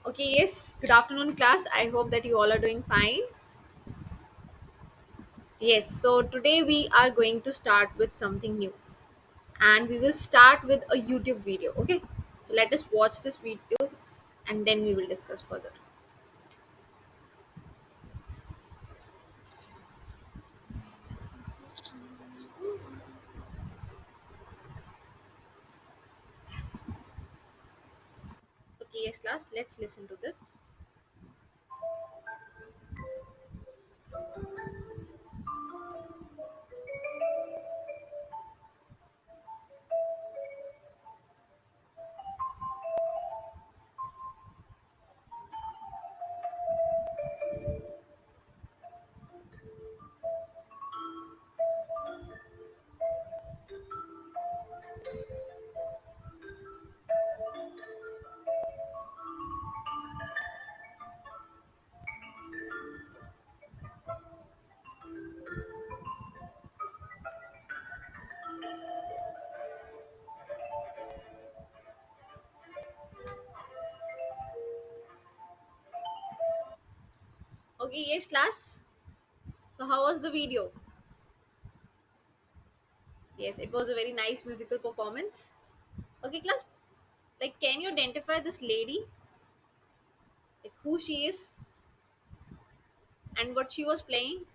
Okay, yes, good afternoon, class. I hope that you all are doing fine. Yes, so today we are going to start with something new and we will start with a YouTube video. Okay, so let us watch this video and then we will discuss further. Okay, yes, class, let's listen to this. Okay, yes, class. So, how was the video? Yes, it was a very nice musical performance. Okay, class, like, can you identify this lady, like, who she is and what she was playing?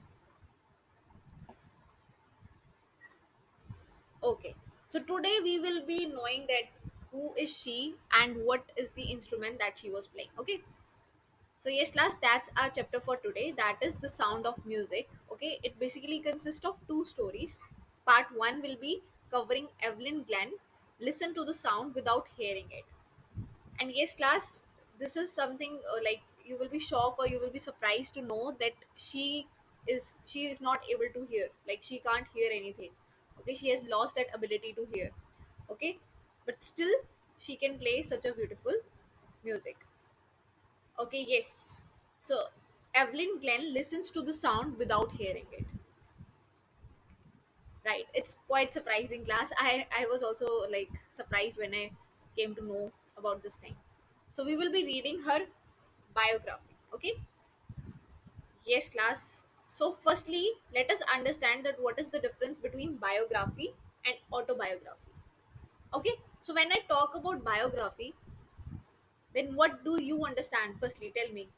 Okay. So today we will be knowing that who is she and what is the instrument that she was playing. Okay. So yes, class, that's our chapter for today. That is the sound of music. Okay. It basically consists of two stories. Part one will be covering Evelyn Glenn. Listen to the sound without hearing it. And yes, class, this is something like you will be shocked or you will be surprised to know that she is not able to hear. Like she can't hear anything. Okay, she has lost that ability to hear. Okay, but still she can play such a beautiful music. Okay, yes. So Evelyn Glenn listens to the sound without hearing it. Right, it's quite surprising, class. I was also like surprised when I came to know about this thing. So we will be reading her biography. Okay, yes, class. So firstly, let us understand that what is the difference between biography and autobiography. Okay, so when I talk about biography, then what do you understand? Firstly, tell me,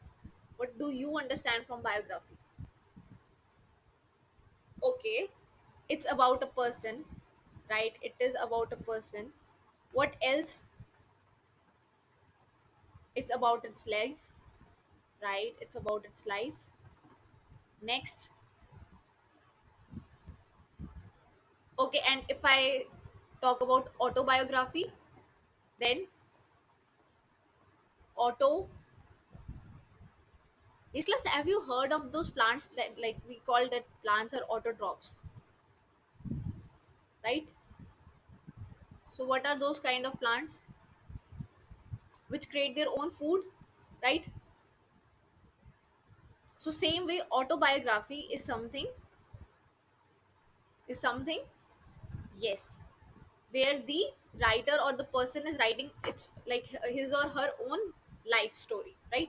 what do you understand from biography? Okay, it's about a person, right? It is about a person. What else? It's about its life, right? It's about its life. Next. Okay, and if I talk about autobiography, then auto. Yes, class, have you heard of those plants that like we call that plants are autotrophs, right? So what are those kind of plants which create their own food, right? So same way autobiography is something, yes, where the writer or the person is writing it's like his or her own life story, right?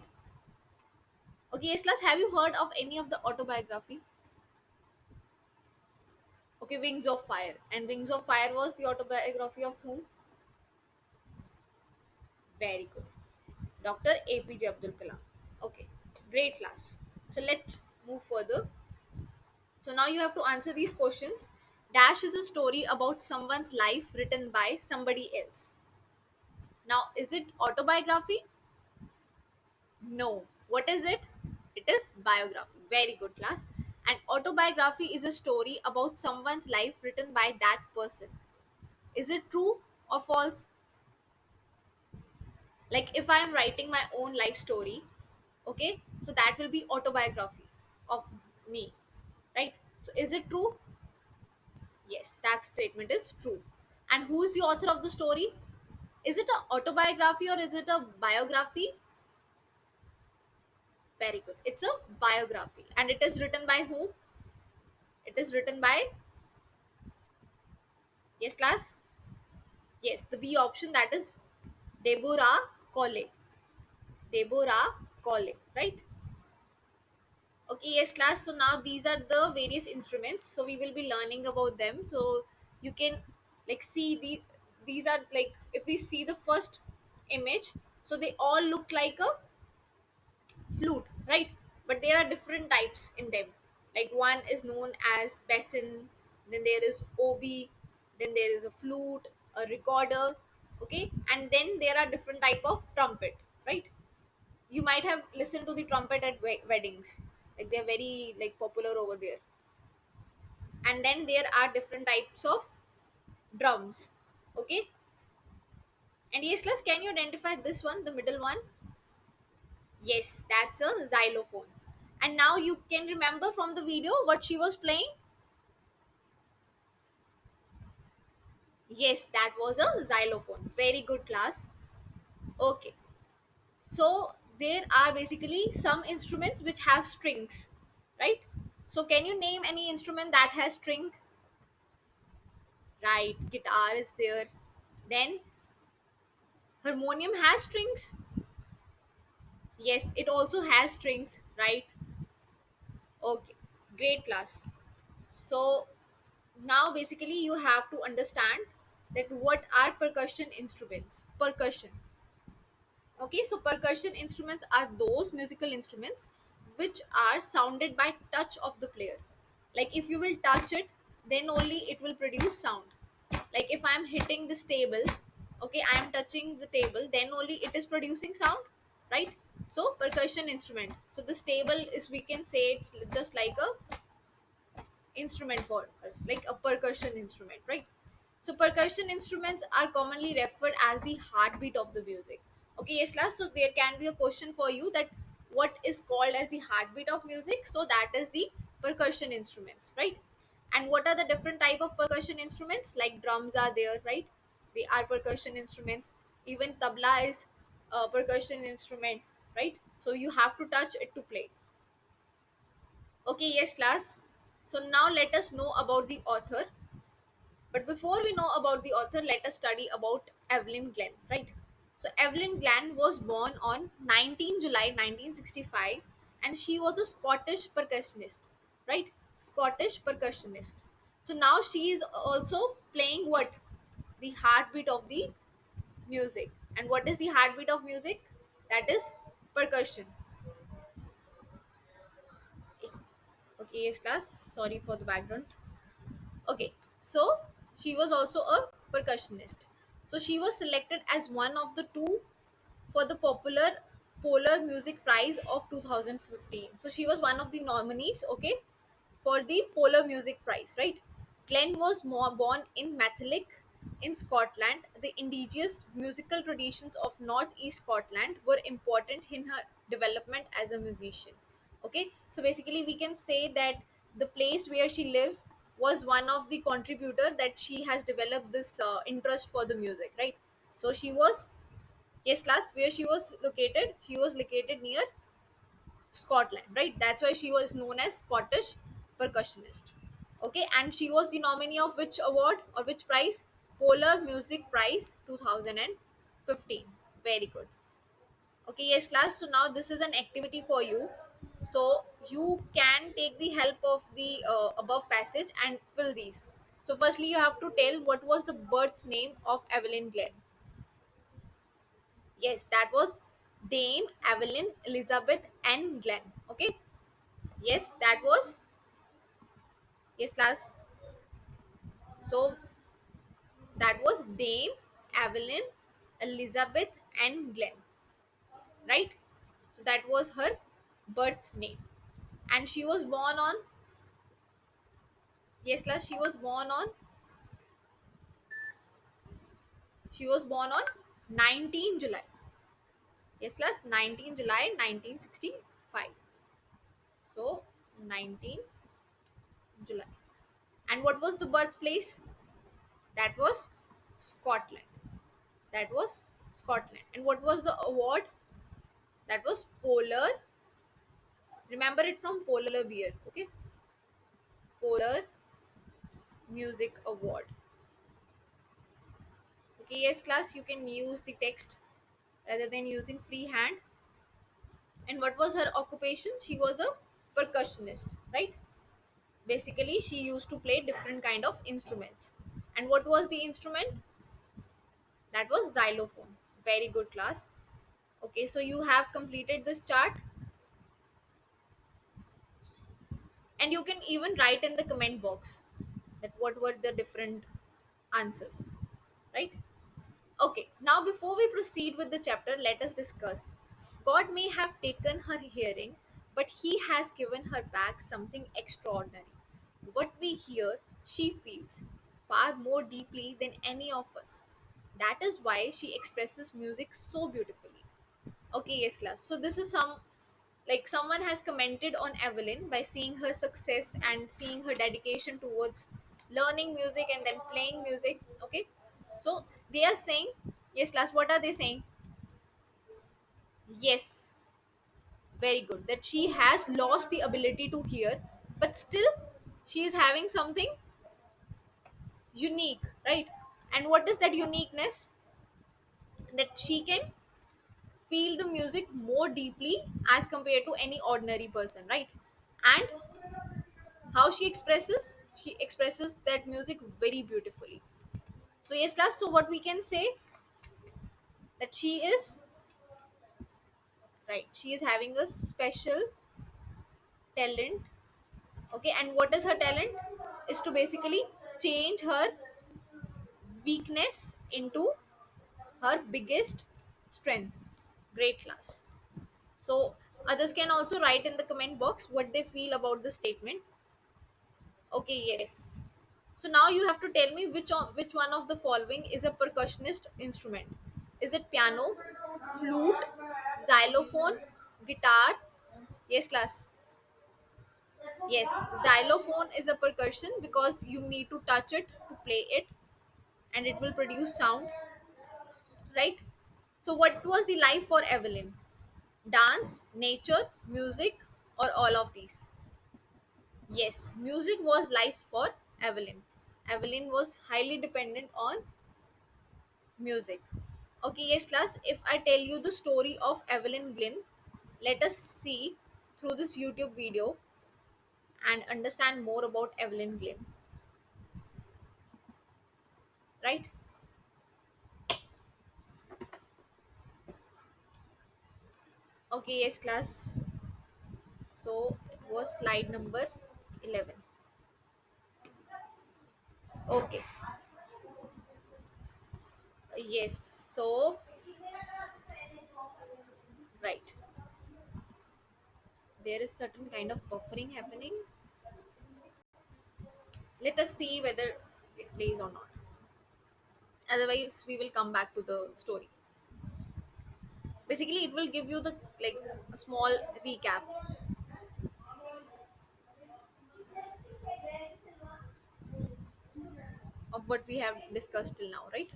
Okay, yes, class, have you heard of any of the autobiography? Okay, Wings of Fire. And Wings of Fire was the autobiography of whom? Very good. Dr. APJ Abdul Kalam. Okay, great, class. So let's move further. So now you have to answer these questions. Dash is a story about someone's life written by somebody else. Now, is it autobiography? No. What is it? It is biography. Very good, class. And autobiography is a story about someone's life written by that person. Is it true or false? Like if I am writing my own life story, okay, so that will be autobiography of me, right? So is it true? Yes, that statement is true. And who is the author of the story? Is it a autobiography or is it a biography? Very good, it's a biography. And it is written by whom? It is written by, yes, class, yes, the B option, that is Deborah Cole. Deborah Colley, right? Okay, yes, class. So now these are the various instruments. So we will be learning about them. So you can like see these are like if we see the first image, so they all look like a flute, right? But there are different types in them. Like one is known as basin, then there is obi, then there is a flute, a recorder, okay, and then there are different type of trumpet, right? You might have listened to the trumpet at weddings, like they're very like popular over there. And then there are different types of drums, okay. And yes, class, can you identify this one, the middle one? Yes, that's a xylophone. And now you can remember from the video what she was playing. Yes, that was a xylophone. Very good, class. Okay, so there are basically some instruments which have strings, right? So can you name any instrument that has string? Right, guitar is there. Then harmonium has strings. Yes, it also has strings, right? Okay, great, class. So now basically you have to understand that what are percussion instruments. Percussion, okay, so percussion instruments are those musical instruments which are sounded by touch of the player. Like if you will touch it, then only it will produce sound. Like if I am hitting this table, okay, I am touching the table, then only it is producing sound, right? So percussion instrument, so this table is, we can say it's just like a instrument for us, like a percussion instrument, right? So percussion instruments are commonly referred as the heartbeat of the music. Okay, yes, class. So there can be a question for you that what is called as the heartbeat of music? So that is the percussion instruments, right? And what are the different type of percussion instruments? Like drums are there, right? They are percussion instruments. Even tabla is a percussion instrument, right? So you have to touch it to play. Okay, yes, class. So now let us know about the author. But before we know about the author, let us study about Evelyn Glenn, right? So Evelyn Glenn was born on 19 July 1965 and she was a Scottish percussionist, right? Scottish percussionist. So now she is also playing what? The heartbeat of the music. And what is the heartbeat of music? That is percussion. Okay, yes, class. Sorry for the background. Okay, so she was also a percussionist. So she was selected as one of the two for the popular Polar Music Prize of 2015. So she was one of the nominees, okay, for the Polar Music Prize, right? Glenn was born in Mathenlick in Scotland. The indigenous musical traditions of Northeast Scotland were important in her development as a musician. Okay, so basically we can say that the place where she lives was one of the contributor that she has developed this interest for the music, right? So she was, yes, class, where she was located, she was located near Scotland, right? That's why she was known as Scottish percussionist. Okay, and she was the nominee of which award or which prize? Polar Music Prize 2015. Very good. Okay, yes, class. So now this is an activity for you. So you can take the help of the above passage and fill these. So firstly, you have to tell what was the birth name of Evelyn Glenn. Yes, that was Dame Evelyn Elizabeth N. Glenn. Okay. Yes, that was, yes, class. So that was Dame Evelyn Elizabeth N. Glenn, right? So that was her birth name, and she was born on, yes, class. She was born on 19 July. Yes, class. 19 July 1965. So 19 July. And what was the birthplace? That was Scotland. That was Scotland. And what was the award? That was Polar. Remember it from Polar Beer. Okay. Polar Music Award. Okay, yes, class. You can use the text rather than using freehand. And what was her occupation? She was a percussionist, right? Basically, she used to play different kind of instruments. And what was the instrument? That was xylophone. Very good, class. Okay, so you have completed this chart, and you can even write in the comment box that what were the different answers, right? Okay, now before we proceed with the chapter, let us discuss. God may have taken her hearing, but He has given her back something extraordinary. What we hear, she feels far more deeply than any of us. That is why she expresses music so beautifully. Okay, yes, class. So this is some, like, someone has commented on Evelyn by seeing her success and seeing her dedication towards learning music and then playing music. Okay, so they are saying, yes, class. What are they saying? Yes, very good. That she has lost the ability to hear, but still she is having something unique, right? And what is that uniqueness? That she can feel the music more deeply as compared to any ordinary person, right? And how she expresses that music very beautifully. So yes, class, so what we can say, that she is, right, she is having a special talent. Okay, and what is her talent? Is to basically change her weakness into her biggest strength. Great, class. So others can also write in the comment box what they feel about the statement. Okay, yes. So now you have to tell me which one of the following is a percussionist instrument. Is it piano, flute, xylophone, guitar? Yes, class. Yes, xylophone is a percussion because you need to touch it to play it, and it will produce sound, right? So what was the life for Evelyn? Dance, nature, music, or all of these? Yes, music was life for Evelyn. Evelyn was highly dependent on music. Okay, yes, class. If I tell you the story of Evelyn Glynn, let us see through this YouTube video and understand more about Evelyn Glynn, right? Okay, yes, class. So it was slide number 11. Okay, yes. So, right. There is certain kind of buffering happening. Let us see whether it plays or not. Otherwise, we will come back to the story. Basically, it will give you the, like, a small recap of what we have discussed till now, right?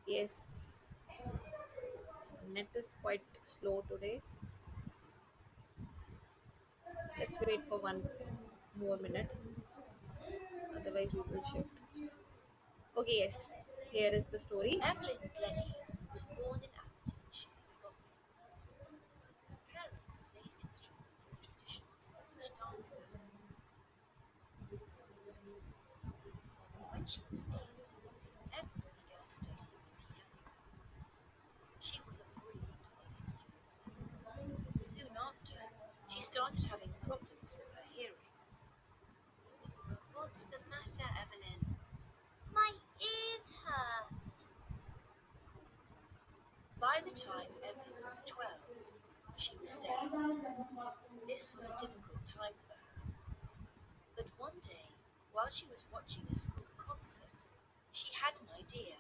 Yes, net is quite slow today. Let's wait for one more minute, otherwise we will shift. Okay, yes, here is the story. Evelyn Glennie was born in Aberdeenshire, Scotland. Her parents played instruments in a traditional Scottish dance band. When she was 8, Evelyn began studying the piano. She was a brilliant music student, but soon after, she started having problems with her hearing. What's the matter, Evelyn? My ears hurt. By the time Evelyn was 12, she was deaf. This was a difficult time for her. But one day, while she was watching a school concert, she had an idea.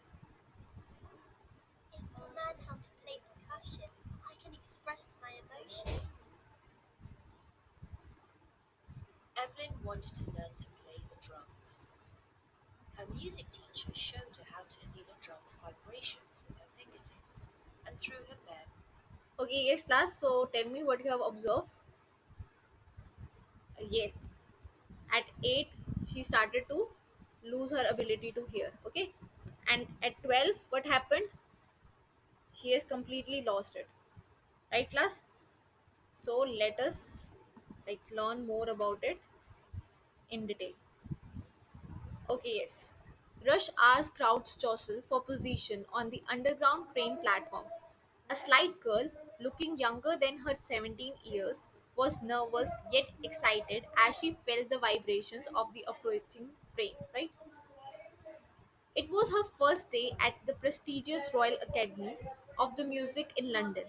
If I learn how to play percussion, I can express my emotions. Evelyn wanted to learn to play the drums. Her music teacher showed her how to feel a drum's vibrations with her fingertips and through her pen. Okay, yes, class. So tell me what you have observed. Yes, at 8, she started to lose her ability to hear. Okay, and at 12, what happened? She has completely lost it. Right, class? So let us learn more about it in detail. Okay, yes. Rush hours crowds jostle for position on the underground train platform. A slight girl, looking younger than her 17 years, was nervous yet excited as she felt the vibrations of the approaching train, right? It was her first day at the prestigious Royal Academy of the Music in London,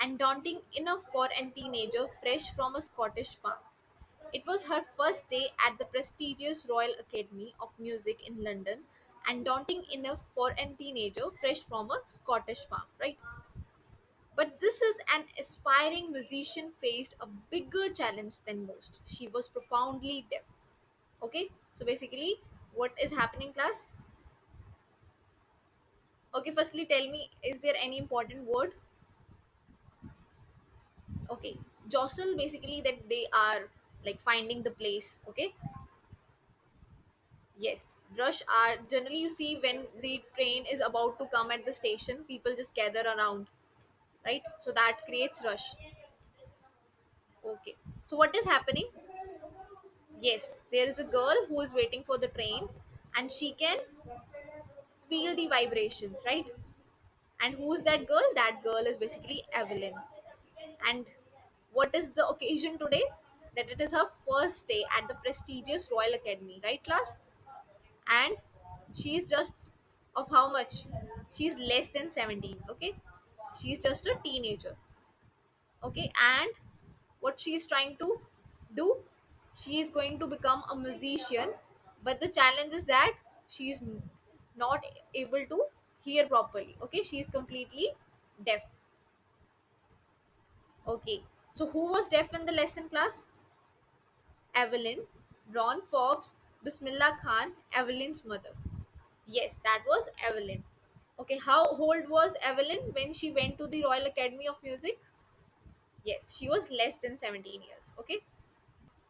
and daunting enough for a teenager fresh from a Scottish farm. It was her first day at the prestigious Royal Academy of Music in London, and daunting enough for a teenager fresh from a Scottish farm, right? But this is an aspiring musician faced a bigger challenge than most. She was profoundly deaf. Okay, so basically, what is happening, class? Okay, firstly, tell me, is there any important word? Okay, jostle basically that they are finding the place. Okay, yes, rush are generally you see when the train is about to come at the station, people just gather around, right? So that creates rush. Okay, so what is happening? Yes, there is a girl who is waiting for the train and she can feel the vibrations, right? And who is that girl? That girl is basically Evelyn. And what is the occasion today? That it is her first day at the prestigious Royal Academy, right, class? And she's just of how much? She's less than 17, okay? She's just a teenager, okay? And what she's trying to do? She is going to become a musician, but the challenge is that she's not able to hear properly, okay? She's completely deaf. Okay, so who was deaf in the lesson, class? Evelyn, Ron Forbes, Bismillah Khan, Evelyn's mother. Yes, that was Evelyn. Okay, how old was Evelyn when she went to the Royal Academy of Music? Yes, she was less than 17 years. Okay,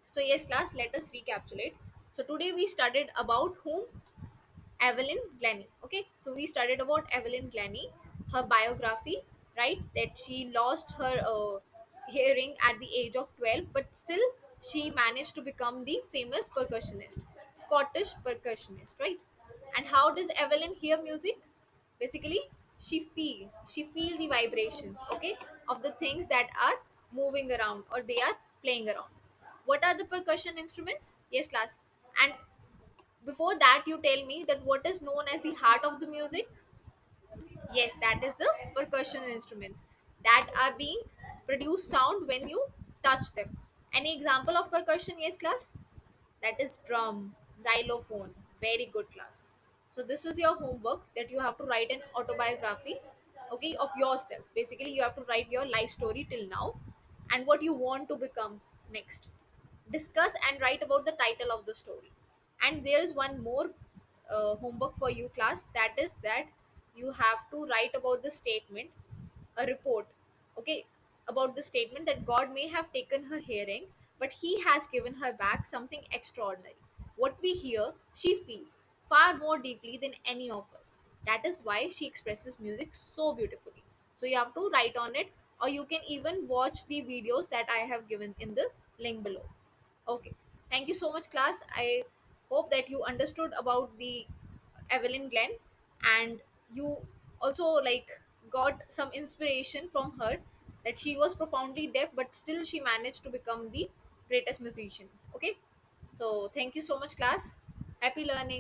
so yes, class, let us recapitulate. So today we studied about whom? Evelyn Glennie. Okay, so we studied about Evelyn Glennie, her biography, right? That she lost her hearing at the age of 12, but still she managed to become the famous percussionist, Scottish percussionist, right? And how does Evelyn hear music? Basically, she feel the vibrations, okay, of the things that are moving around or they are playing around. What are the percussion instruments? Yes, class. And before that, you tell me that what is known as the heart of the music? Yes, that is the percussion instruments that are being produce sound when you touch them. Any example of percussion? Yes, class. That is drum, xylophone. Very good, class. So this is your homework that you have to write an autobiography, okay, of yourself. Basically, you have to write your life story till now and what you want to become next. Discuss and write about the title of the story. And there is one more homework for you, class. That is that you have to write about the statement, a report, okay, about the statement that God may have taken her hearing, but He has given her back something extraordinary. What we hear, she feels far more deeply than any of us. That is why she expresses music so beautifully. So you have to write on it, or you can even watch the videos that I have given in the link below. Okay. Thank you so much, class. I hope that you understood about the Evelyn Glenn and you also got some inspiration from her that she was profoundly deaf but still she managed to become the greatest musicians. Okay. So thank you so much, class. Happy learning.